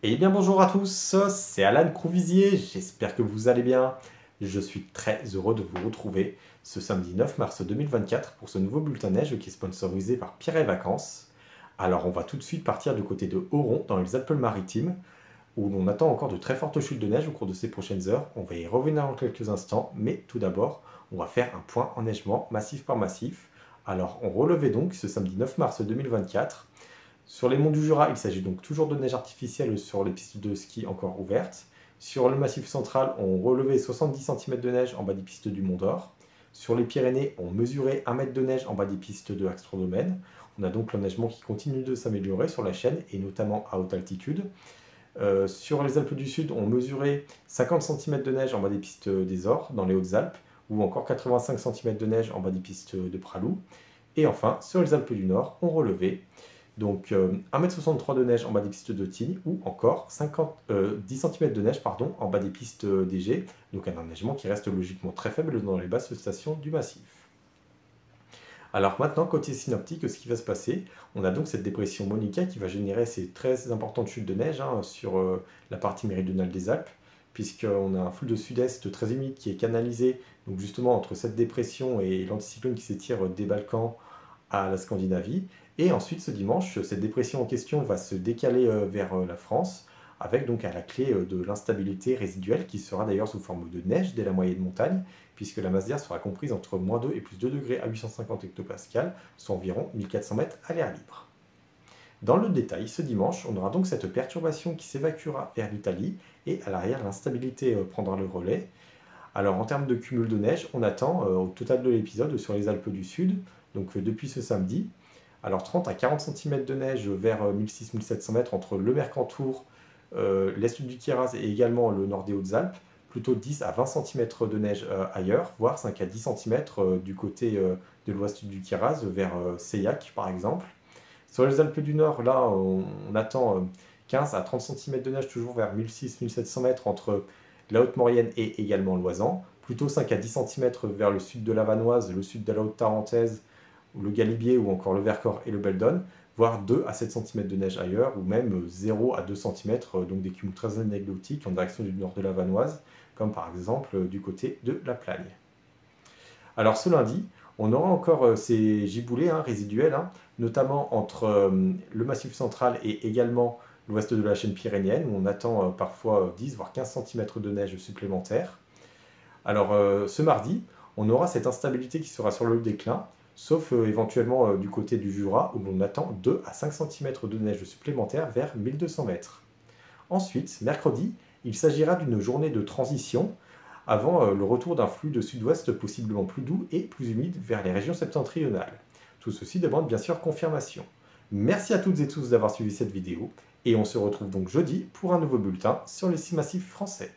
Eh bien bonjour à tous, c'est Alan Crouvisier, j'espère que vous allez bien. Je suis très heureux de vous retrouver ce samedi 9 mars 2024 pour ce nouveau bulletin neige qui est sponsorisé par Pierre et Vacances. Alors on va tout de suite partir du côté de Oron dans les Alpes-Maritimes où l'on attend encore de très fortes chutes de neige au cours de ces prochaines heures. On va y revenir dans quelques instants, mais tout d'abord on va faire un point enneigement massif par massif. Alors on relevait donc ce samedi 9 mars 2024. Sur les monts du Jura, il s'agit donc toujours de neige artificielle sur les pistes de ski encore ouvertes. Sur le massif central, on relevait 70 cm de neige en bas des pistes du Mont d'Or. Sur les Pyrénées, on mesurait 1 mètre de neige en bas des pistes de Axtron-Domaine. On a donc l'enneigement qui continue de s'améliorer sur la chaîne et notamment à haute altitude. Sur les Alpes du Sud, on mesurait 50 cm de neige en bas des pistes des Ors, dans les Hautes-Alpes, ou encore 85 cm de neige en bas des pistes de Pralou. Et enfin, sur les Alpes du Nord, on relevait donc 1,63 m de neige en bas des pistes de Tignes ou encore 10 cm de neige en bas des pistes d'Égée, donc un enneigement qui reste logiquement très faible dans les basses stations du massif. Alors maintenant, côté synoptique, ce qui va se passer, on a donc cette dépression Monica qui va générer ces très importantes chutes de neige sur la partie méridionale des Alpes, puisqu'on a un flux de sud-est très humide qui est canalisé donc justement entre cette dépression et l'anticyclone qui s'étire des Balkans à la Scandinavie. Et ensuite, ce dimanche, cette dépression en question va se décaler vers la France, avec donc à la clé de l'instabilité résiduelle qui sera d'ailleurs sous forme de neige dès la moyenne montagne, puisque la masse d'air sera comprise entre -2 et +2 degrés à 850 hectopascales, soit environ 1400 mètres à l'air libre. Dans le détail, ce dimanche, on aura donc cette perturbation qui s'évacuera vers l'Italie, et à l'arrière, l'instabilité prendra le relais. Alors en termes de cumul de neige, on attend au total de l'épisode sur les Alpes du Sud, donc depuis ce samedi, alors 30 à 40 cm de neige vers 1600-1700 mètres entre le Mercantour, l'est du Queyras et également le nord des Hautes-Alpes, plutôt 10 à 20 cm de neige ailleurs, voire 5 à 10 cm du côté de l'ouest du Queyras, vers Seillac par exemple. Sur les Alpes du Nord, là, on attend 15 à 30 cm de neige toujours vers 1600-1700 mètres entre la Haute-Maurienne et également l'Oisans, plutôt 5 à 10 cm vers le sud de la Vanoise, le sud de la Haute-Tarentaise, le Galibier ou encore le Vercors et le Beldon, voire 2 à 7 cm de neige ailleurs, ou même 0 à 2 cm, donc des cumuls très anecdotiques en direction du nord de la Vanoise, comme par exemple du côté de la Plagne. Alors ce lundi, on aura encore ces giboulées résiduelles, notamment entre le Massif central et également l'ouest de la chaîne pyrénéenne, où on attend parfois 10 voire 15 cm de neige supplémentaire. Alors ce mardi, on aura cette instabilité qui sera sur le déclin, sauf éventuellement du côté du Jura, où l'on attend 2 à 5 cm de neige supplémentaire vers 1200 mètres. Ensuite, mercredi, il s'agira d'une journée de transition avant le retour d'un flux de sud-ouest possiblement plus doux et plus humide vers les régions septentrionales. Tout ceci demande bien sûr confirmation. Merci à toutes et tous d'avoir suivi cette vidéo, et on se retrouve donc jeudi pour un nouveau bulletin sur les 6 massifs français.